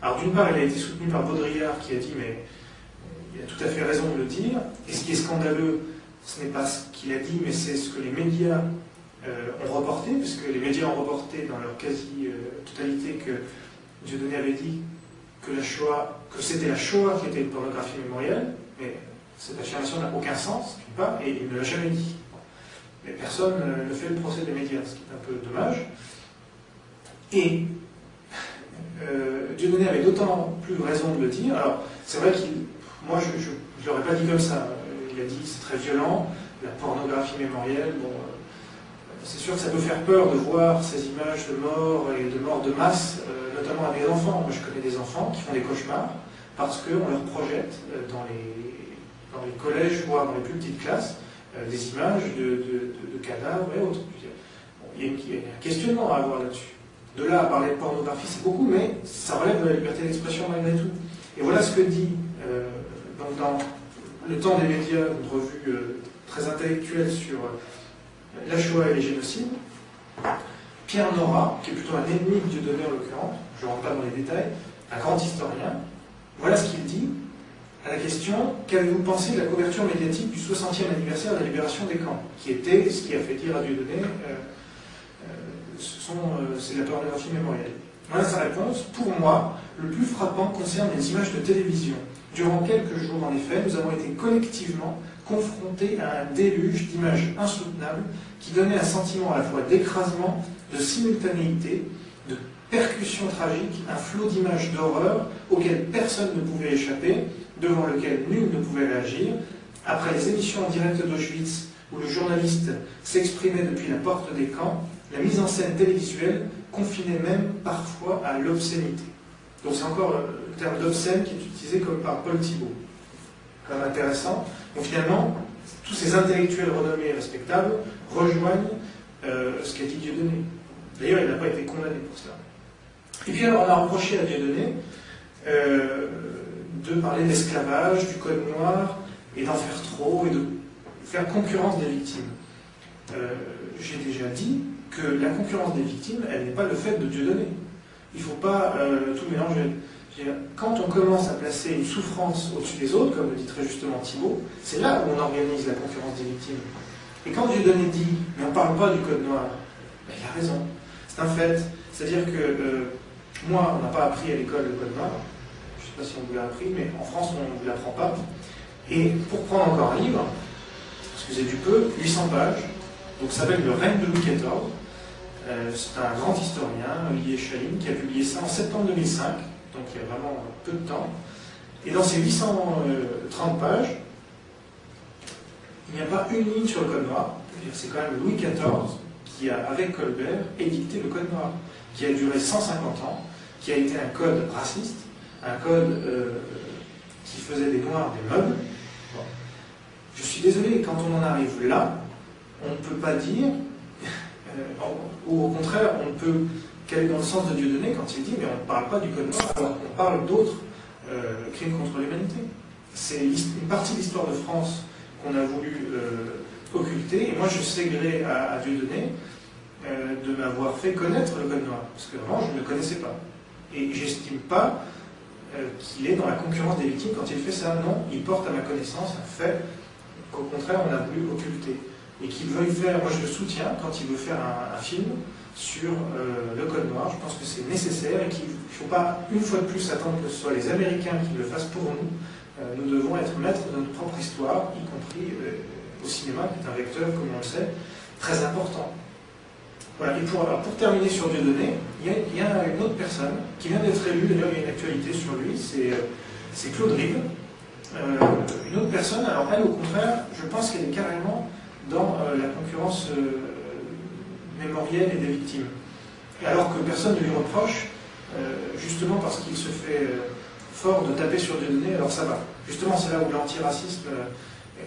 Alors d'une part, elle a été soutenue par Baudrillard qui a dit mais il a tout à fait raison de le dire, et ce qui est scandaleux, ce n'est pas ce qu'il a dit, mais c'est ce que les médias ont reporté, puisque les médias ont reporté dans leur quasi-totalité que Dieudonné avait dit que c'était la Shoah qui était une pornographie mémorielle, mais cette affirmation n'a aucun sens, d'une part, et il ne l'a jamais dit. Mais personne ne fait le procès des médias, ce qui est un peu dommage. Et Dieudonné avait d'autant plus raison de le dire. Alors, c'est vrai moi, je ne l'aurais pas dit comme ça. Il a dit c'est très violent, la pornographie mémorielle. Bon, c'est sûr que ça peut faire peur de voir ces images de morts et de morts de masse, notamment à des enfants. Moi, je connais des enfants qui font des cauchemars parce qu'on leur projette dans les collèges, voire dans les plus petites classes, des images de cadavres et autres. Bon, il y a un questionnement à avoir là-dessus. De là à parler de pornographie, c'est beaucoup, mais ça relève de la liberté d'expression malgré tout. Et voilà ce que dit, donc dans Le Temps des médias, une revue très intellectuelle sur la Shoah et les génocides, Pierre Nora, qui est plutôt un ennemi de Dieudonné en l'occurrence, je ne rentre pas dans les détails, un grand historien, voilà ce qu'il dit à la question « Qu'avez-vous pensé de la couverture médiatique du 60e anniversaire de la libération des camps ?» qui était ce qui a fait dire à Dieudonné c'est de la pornographie mémorielle. Voilà sa réponse. Pour moi, le plus frappant concerne les images de télévision. Durant quelques jours, en effet, nous avons été collectivement confrontés à un déluge d'images insoutenables qui donnait un sentiment à la fois d'écrasement, de simultanéité, de percussion tragique, un flot d'images d'horreur auxquelles personne ne pouvait échapper, devant lequel nul ne pouvait réagir. Après les émissions en direct d'Auschwitz, où le journaliste s'exprimait depuis la porte des camps, la mise en scène télévisuelle confinait même parfois à l'obscénité. Donc c'est encore le terme d'obscène qui est utilisé comme par Paul Thibault. Quand même intéressant. Donc finalement, tous ces intellectuels renommés et respectables rejoignent ce qu'a dit Dieudonné. D'ailleurs, il n'a pas été condamné pour cela. Et puis alors, on a reproché à Dieudonné de parler d'esclavage, du code noir, et d'en faire trop, et de faire concurrence des victimes. J'ai déjà dit que la concurrence des victimes, elle n'est pas le fait de Dieudonné. Il ne faut pas tout mélanger. Quand on commence à placer une souffrance au-dessus des autres, comme le dit très justement Thibault, c'est là où on organise la concurrence des victimes. Et quand Dieudonné dit « mais on ne parle pas du code noir », ben, il a raison. C'est un fait. C'est-à-dire que moi, on n'a pas appris à l'école le code noir. Je ne sais pas si on vous l'a appris, mais en France, on ne vous l'apprend pas. Et pour prendre encore un livre, excusez du peu, 800 pages, donc ça s'appelle Le règne de Louis XIV. C'est un grand historien, Olivier Chaline, qui a publié ça en septembre 2005, donc il y a vraiment peu de temps. Et dans ces 830 pages, il n'y a pas une ligne sur le code noir. C'est quand même Louis XIV qui a, avec Colbert, édicté le code noir, qui a duré 150 ans, qui a été un code raciste, un code qui faisait des noirs des meubles. Bon. Je suis désolé, quand on en arrive là, on ne peut pas dire, ou au contraire, on peut qu'aller dans le sens de Dieudonné quand il dit mais on ne parle pas du code noir alors qu'on parle d'autres crimes contre l'humanité. C'est une partie de l'histoire de France qu'on a voulu occulter, et moi je sais gré à Dieudonné de m'avoir fait connaître le code noir, parce que vraiment je ne le connaissais pas. Et j'estime pas qu'il est dans la concurrence des victimes quand il fait ça. Non, il porte à ma connaissance un fait qu'au contraire on a voulu occulter. Et qu'il veuille faire, moi je le soutiens, quand il veut faire un film sur le code noir, je pense que c'est nécessaire et qu'il ne faut pas une fois de plus attendre que ce soit les Américains qui le fassent pour nous. Nous devons être maîtres de notre propre histoire, y compris au cinéma, qui est un vecteur, comme on le sait, très important. Voilà. Et pour terminer sur Dieudonné, il y a une autre personne qui vient d'être élue, d'ailleurs il y a une actualité sur lui, c'est Claude Rive. Une autre personne, alors elle au contraire, je pense qu'elle est carrément dans la concurrence mémorielle et des victimes. Et alors que personne ne lui reproche, justement parce qu'il se fait fort de taper sur Dieudonné, alors ça va. Justement, c'est là où l'antiracisme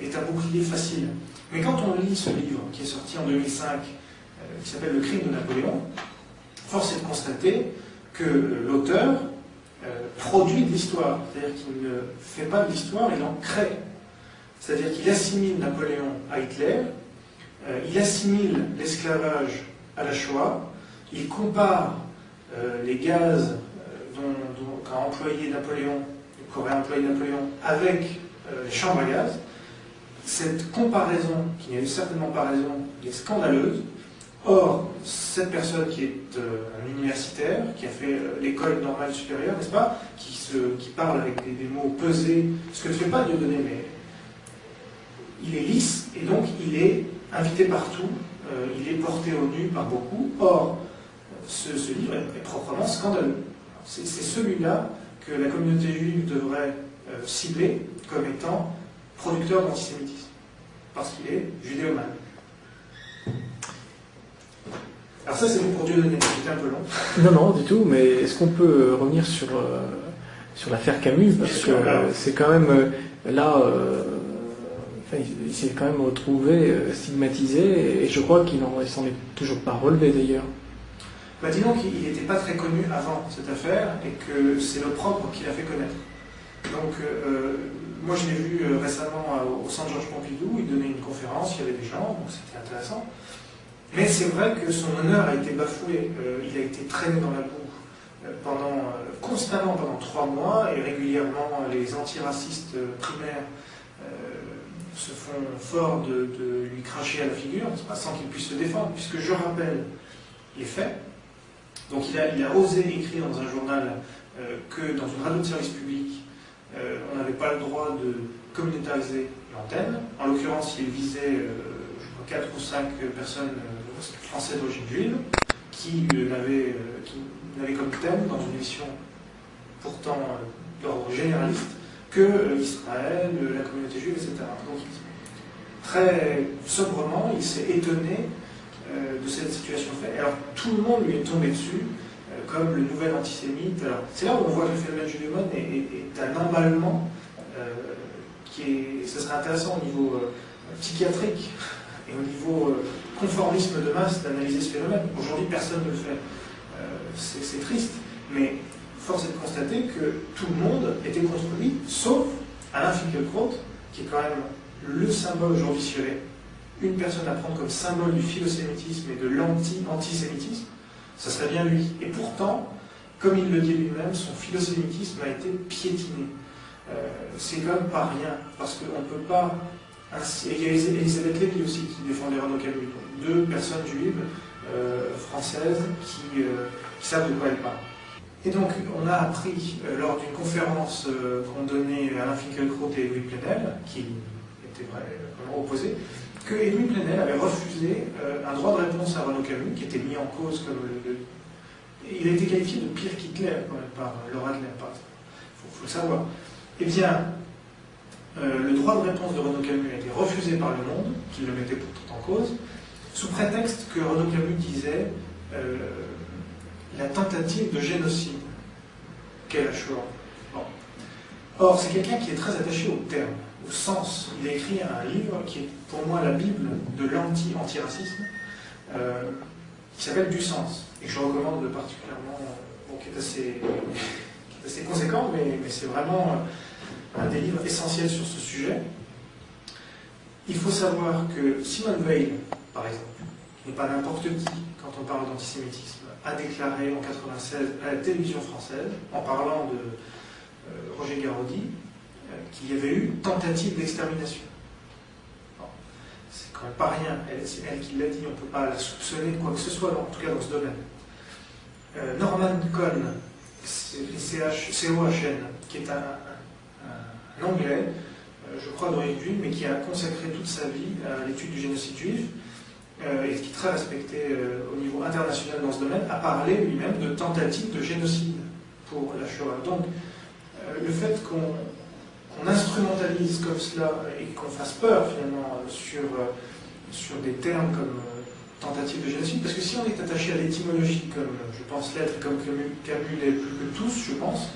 est un bouclier facile. Mais quand on lit ce livre, qui est sorti en 2005, qui s'appelle Le crime de Napoléon, force est de constater que l'auteur produit de l'histoire. C'est-à-dire qu'il ne fait pas de l'histoire, il en crée. C'est-à-dire qu'il assimile Napoléon à Hitler, il assimile l'esclavage à la Shoah, il compare les gaz qu'a employé Napoléon, qu'aurait employé Napoléon avec les chambres à gaz, cette comparaison, qui n'est certainement pas raison, est scandaleuse. Or, cette personne qui est un universitaire, qui a fait l'école normale supérieure, n'est-ce pas, qui parle avec des mots pesés, ce que ne fait pas Dieudonné, mais il est lisse, et donc il est invité partout, il est porté au nu par beaucoup. Or, ce livre est proprement scandaleux. C'est celui-là que la communauté juive devrait cibler comme étant producteur d'antisémitisme, parce qu'il est judéomane. Alors ça, c'est bon pour Dieudonné, c'était un peu long. Non, non, du tout, mais est-ce qu'on peut revenir sur l'affaire Camus, parce que c'est quand même, là, il s'est quand même retrouvé stigmatisé, et je crois qu'il s'en est toujours pas relevé d'ailleurs. Bah, disons qu'il n'était pas très connu avant cette affaire, et que c'est l'opprobre qui l'a fait connaître. Donc, moi je l'ai vu récemment au Centre Georges Pompidou, il donnait une conférence, il y avait des gens, donc c'était intéressant. Mais c'est vrai que son honneur a été bafoué, il a été traîné dans la boue constamment pendant 3 mois, et régulièrement les antiracistes primaires se font fort de lui cracher à la figure, sans qu'il puisse se défendre, puisque je rappelle les faits. Donc il a osé écrire dans un journal que dans une radio de service public, on n'avait pas le droit de communautariser l'antenne. En l'occurrence, il visait, je crois, 4 ou 5 personnes françaises d'origine juive qui n'avaient comme thème, dans une émission pourtant d'ordre généraliste, que Israël, la communauté juive, etc. Donc, très sobrement, il s'est étonné de cette situation faite. Alors, tout le monde lui est tombé dessus, comme le nouvel antisémite. Alors, c'est là où on voit que le phénomène judéomane est un emballement ce serait intéressant au niveau psychiatrique et au niveau conformisme de masse d'analyser ce phénomène. Aujourd'hui, personne ne le fait. C'est triste, mais force est de constater que tout le monde était contre lui, sauf Alain Finkielkraut, qui est quand même le symbole aujourd'hui sur une personne à prendre comme symbole du philosémitisme et de l'antisémitisme, ça serait bien lui. Et pourtant, comme il le dit lui-même, son philosémitisme a été piétiné. C'est quand même pas rien, parce qu'on ne peut pas... Et il y a Elisabeth Lévy aussi qui défendait Renaud Camus, 2 personnes juives françaises qui savent de quoi elles parlent. Et donc, on a appris, lors d'une conférence qu'ont donnée Alain Finkielkraut et Louis Plenel, qui étaient vraiment opposés, que Louis Plenel avait refusé un droit de réponse à Renaud Camus, qui était mis en cause comme il a été qualifié de pire qu'Hitler, quand même, par Laura Adler, par exemple. Il faut le savoir. Eh bien, le droit de réponse de Renaud Camus a été refusé par Le Monde, qui le mettait pourtant en cause, sous prétexte que Renaud Camus disait la tentative de génocide qu'est la Shoah. Bon. Or, c'est quelqu'un qui est très attaché au terme, au sens. Il a écrit un livre qui est pour moi la Bible de l'antiracisme, qui s'appelle Du sens, et que je recommande particulièrement, qui est assez conséquent, mais c'est vraiment un des livres essentiels sur ce sujet. Il faut savoir que Simone Veil, par exemple, qui n'est pas n'importe qui quand on parle d'antisémitisme, a déclaré en 1996 à la télévision française, en parlant de Roger Garaudy, qu'il y avait eu tentative d'extermination. Bon, c'est quand même pas rien, c'est elle qui l'a dit, on ne peut pas la soupçonner de quoi que ce soit, en tout cas dans ce domaine. Norman Cohn, C-O-H-N, qui est un Anglais, je crois d'origine juive, mais qui a consacré toute sa vie à l'étude du génocide juif, et qui est très respecté au niveau international dans ce domaine, a parlé lui-même de tentative de génocide pour la Shoah. Donc, le fait qu'on instrumentalise comme cela et qu'on fasse peur finalement sur des termes comme tentative de génocide, parce que si on est attaché à l'étymologie, comme je pense l'être, comme Camus l'est plus que tous, je pense,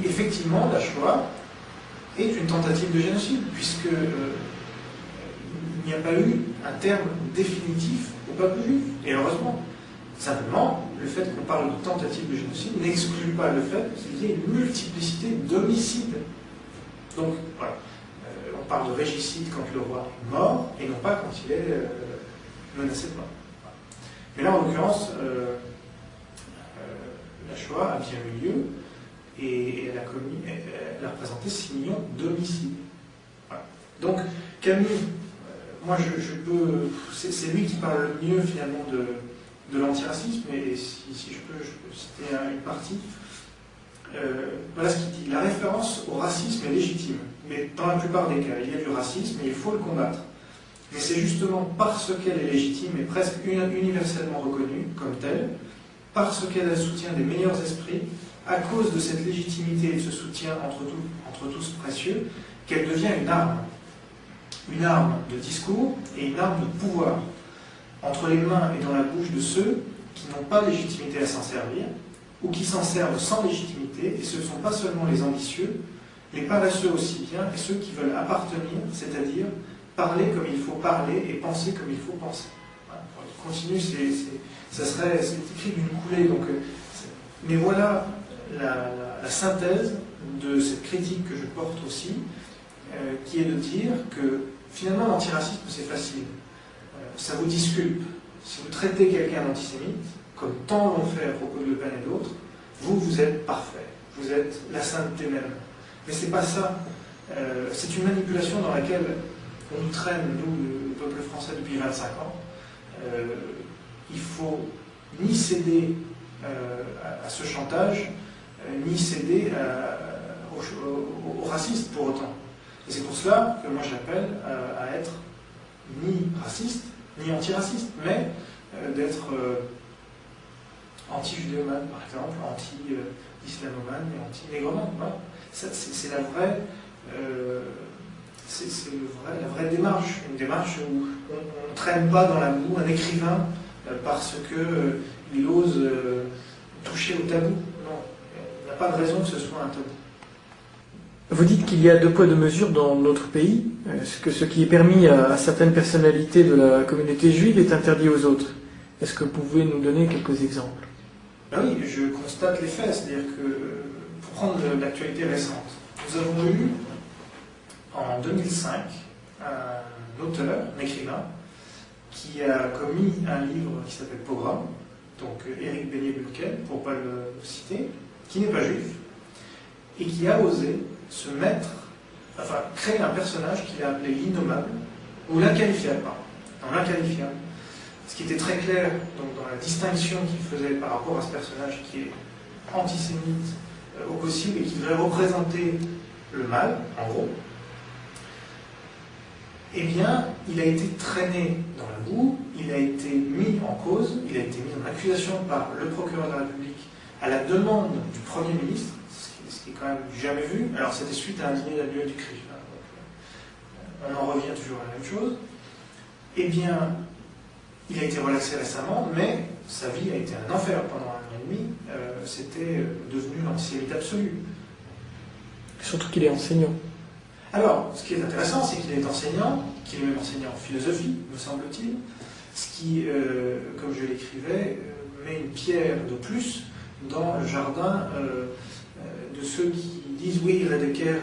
effectivement, la Shoah est une tentative de génocide, puisque il n'y a pas eu un terme définitif au peuple juif, et heureusement. Simplement, le fait qu'on parle de tentative de génocide n'exclut pas le fait qu'il y ait une multiplicité d'homicides. Donc, voilà. On parle de régicide quand le roi est mort, et non pas quand il est menacé de mort. Mais là, en l'occurrence, la Shoah a bien eu lieu. et elle a représenté 6 millions d'homicides. Voilà. Donc Camus, moi je peux, c'est lui qui parle le mieux finalement de l'antiracisme, et si je peux citer une partie. Voilà ce qu'il dit. La référence au racisme est légitime, mais dans la plupart des cas, il y a du racisme et il faut le combattre. Mais c'est justement parce qu'elle est légitime et presque universellement reconnue comme telle, parce qu'elle a le soutien des meilleurs esprits, à cause de cette légitimité et de ce soutien entre tous précieux, qu'elle devient une arme. Une arme de discours et une arme de pouvoir, entre les mains et dans la bouche de ceux qui n'ont pas légitimité à s'en servir, ou qui s'en servent sans légitimité, et ce ne sont pas seulement les ambitieux, les paresseux aussi bien, et ceux qui veulent appartenir, c'est-à-dire parler comme il faut parler et penser comme il faut penser. Voilà. Continue, c'est écrit d'une coulée. Donc, mais voilà la synthèse de cette critique que je porte aussi, qui est de dire que finalement l'antiracisme c'est facile. Ça vous disculpe. Si vous traitez quelqu'un d'antisémite, comme tant l'ont fait à propos de Le Pen et d'autres, vous êtes parfait. Vous êtes la sainteté même. Mais c'est pas ça. C'est une manipulation dans laquelle on nous traîne, nous, le peuple français, depuis 25 ans. Il faut ni céder à ce chantage, ni céder aux racistes pour autant. Et c'est pour cela que moi j'appelle à être ni raciste, ni antiraciste, mais d'être anti-judéomane, par exemple, anti-islamomane et anti-négomane. Voilà. C'est la vraie... la vraie démarche, une démarche où on ne traîne pas dans la boue un écrivain parce qu'il ose toucher au tabou. Non, il n'y a pas de raison que ce soit un tabou. Vous dites qu'il y a 2 poids 2 mesures dans notre pays, que ce qui est permis à certaines personnalités de la communauté juive est interdit aux autres. Est-ce que vous pouvez nous donner quelques exemples? Ben oui, je constate les faits, c'est-à-dire que, pour prendre l'actualité récente, nous avons eu en 2005 un auteur, un écrivain, qui a commis un livre qui s'appelle Pogrom, donc Éric Beignet-Burkel, pour ne pas le citer, qui n'est pas juif, et qui a osé se mettre, enfin créer un personnage qu'il a appelé l'innommable, ou l'inqualifiable, pardon, l'inqualifiable. Ce qui était très clair donc, dans la distinction qu'il faisait par rapport à ce personnage qui est antisémite au possible et qui devrait représenter le mal, en gros. Eh bien, il a été traîné dans la boue, il a été mis en cause, il a été mis en accusation par le procureur de la République à la demande du Premier ministre, ce qui est quand même du jamais vu. Alors, c'était suite à un dîner d'adieu du CRIF. On en revient toujours à la même chose. Eh bien, il a été relaxé récemment, mais sa vie a été un enfer pendant 1 an et demi. C'était devenu l'antisémite absolu. Surtout qu'il est enseignant. Alors, ce qui est intéressant, c'est qu'il est enseignant, qu'il est même enseignant en philosophie, me semble-t-il, ce qui, comme je l'écrivais, met une pierre de plus dans le jardin de ceux qui disent oui, Heidegger,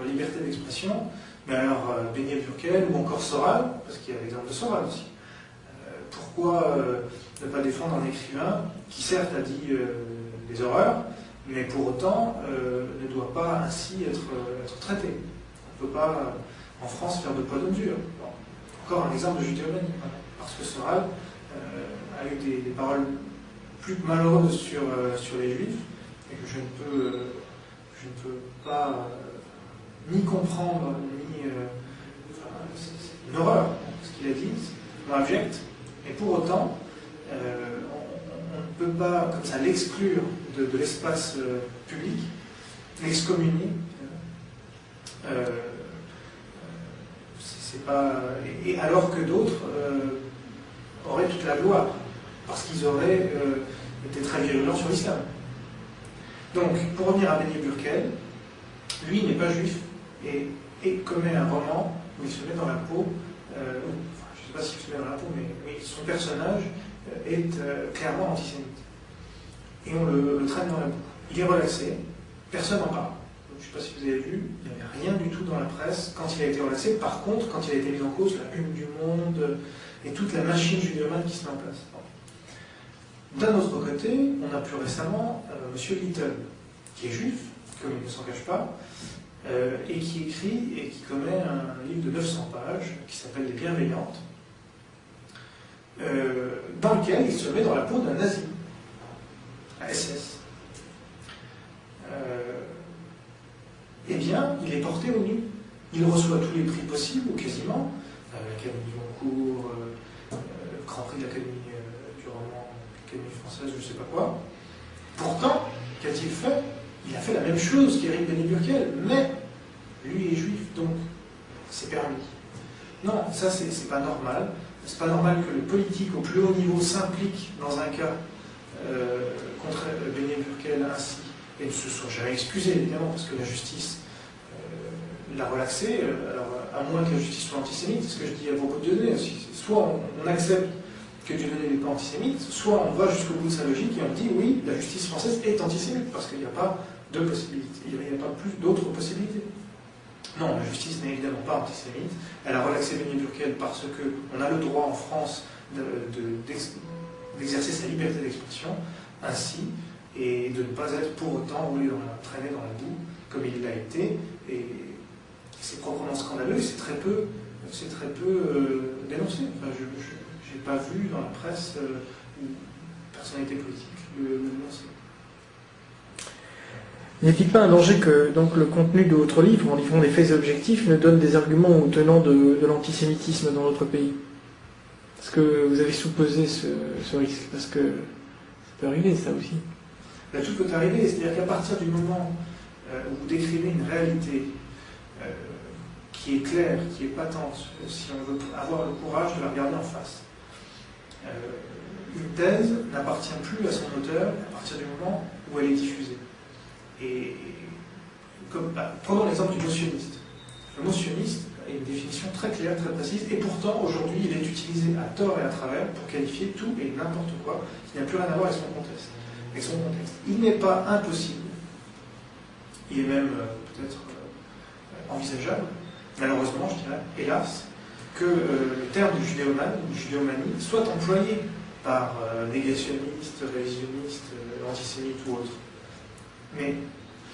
liberté d'expression, mais alors Beignet-Burkel ou encore Soral, parce qu'il y a l'exemple de Soral aussi. Pourquoi ne pas défendre un écrivain qui certes a dit des horreurs, mais pour autant ne doit pas ainsi être traité. On ne peut pas, en France, faire de poids de mesure. Bon. Encore un exemple de judéomanie, parce que Soral a eu des paroles plus malheureuses sur les Juifs, et que je ne peux pas ni comprendre, ni... c'est une horreur, ce qu'il a dit, c'est abject, et pour autant, on ne peut pas, comme ça, l'exclure de l'espace public, l'excommunier. C'est pas... Et alors que d'autres auraient toute la gloire, parce qu'ils auraient été très virulents sur l'islam. Donc, pour revenir à Beignet-Burkel, lui n'est pas juif et commet un roman où il se met dans la peau, je ne sais pas s'il se met dans la peau, mais oui, son personnage est clairement antisémite. Et on le traîne dans la boue. Il est relaxé, personne n'en parle. Je ne sais pas si vous avez vu, il n'y avait rien du tout dans la presse quand il a été relaxé. Par contre, quand il a été mis en cause, la une du Monde et toute la machine judéomane qui se met en place. D'un autre côté, on a plus récemment M. Little, qui est juif, comme il ne s'en cache pas, et qui écrit et qui commet un livre de 900 pages qui s'appelle Les Bienveillantes, dans lequel il se met dans la peau d'un nazi, un SS. Eh bien, il est porté au nu. Il reçoit tous les prix possibles, ou quasiment, l'Académie Goncourt, le Grand Prix de l'Académie du roman, l'Académie française, je ne sais pas quoi. Pourtant, qu'a-t-il fait? Il a fait la même chose qu'Éric Bénet-Burkel, mais lui est juif, donc c'est permis. Non, ça c'est pas normal. C'est pas normal que le politique au plus haut niveau s'implique dans un cas contre Bénet-Burkel ainsi, et ne se soit jamais excusé, évidemment, parce que la justice l'a relaxé, alors à moins que la justice soit antisémite, c'est ce que je dis à propos de Dieudonné aussi. Soit on accepte que Dieudonné n'est pas antisémite, soit on va jusqu'au bout de sa logique et on dit oui, la justice française est antisémite, parce qu'il n'y a pas de possibilité, il n'y a pas plus d'autres possibilités. Non, la justice n'est évidemment pas antisémite, elle a relaxé Bénet-Burkel parce qu'on a le droit en France d'exercer sa liberté d'expression ainsi, et de ne pas être pour autant traîné dans la boue, comme il l'a été, et c'est proprement scandaleux, et c'est très peu dénoncé. Enfin, je n'ai pas vu dans la presse une personnalité politique le dénoncer. N'est-il pas un danger que donc, le contenu de votre livre, en livrant des faits objectifs, ne donne des arguments aux tenants de l'antisémitisme dans notre pays? Est-ce que vous avez supposé ce risque? Parce que ça peut arriver, ça aussi. Là, tout peut arriver, c'est-à-dire qu'à partir du moment où vous décrivez une réalité qui est claire, qui est patente, si on veut avoir le courage de la regarder en face, une thèse n'appartient plus à son auteur à partir du moment où elle est diffusée. Et prenons l'exemple du motionniste. Le motionniste a une définition très claire, très précise, et pourtant aujourd'hui il est utilisé à tort et à travers pour qualifier tout et n'importe quoi qui n'a plus rien à voir avec son contexte. Il n'est pas impossible, il est même peut-être envisageable, malheureusement je dirais, hélas, que le terme de judéomanie soit employé par négationnistes, révisionnistes, antisémites ou autres. Mais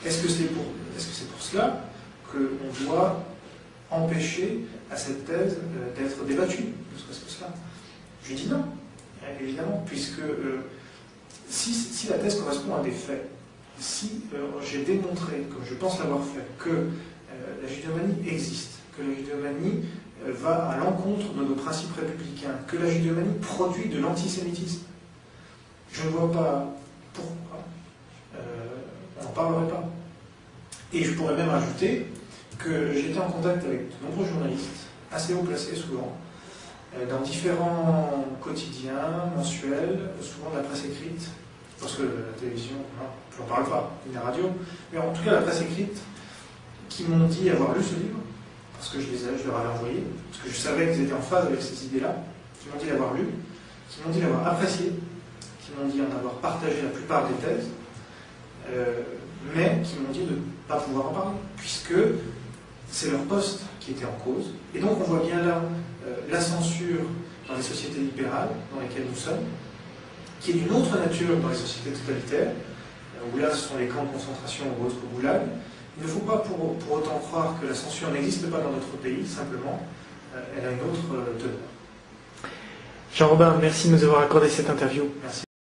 est-ce que c'est pour cela qu'on doit empêcher à cette thèse d'être débattue? Ne serait-ce que cela. Je dis non, évidemment, puisque si la thèse correspond à des faits, si j'ai démontré, comme je pense l'avoir fait, que la judéomanie existe, que la judéomanie va à l'encontre de nos principes républicains, que la judéomanie produit de l'antisémitisme, je ne vois pas pourquoi on n'en parlerait pas. Et je pourrais même ajouter que j'étais en contact avec de nombreux journalistes, assez haut placés souvent, dans différents quotidiens, mensuels, souvent de la presse écrite, parce que la télévision, je n'en parle pas, ni la radio, mais en tout cas la presse écrite, qui m'ont dit avoir lu ce livre, parce que je leur avais envoyé, parce que je savais qu'ils étaient en phase avec ces idées-là, qui m'ont dit l'avoir lu, qui m'ont dit l'avoir apprécié, qui m'ont dit en avoir partagé la plupart des thèses, mais qui m'ont dit de ne pas pouvoir en parler, puisque c'est leur poste qui était en cause. Et donc on voit bien là la censure dans les sociétés libérales dans lesquelles nous sommes, qui est d'une autre nature dans les sociétés totalitaires, où là ce sont les camps de concentration ou autres goulags. Il ne faut pas pour autant croire que la censure n'existe pas dans notre pays, simplement elle a une autre teneur. Jean Robin, merci de nous avoir accordé cette interview. Merci.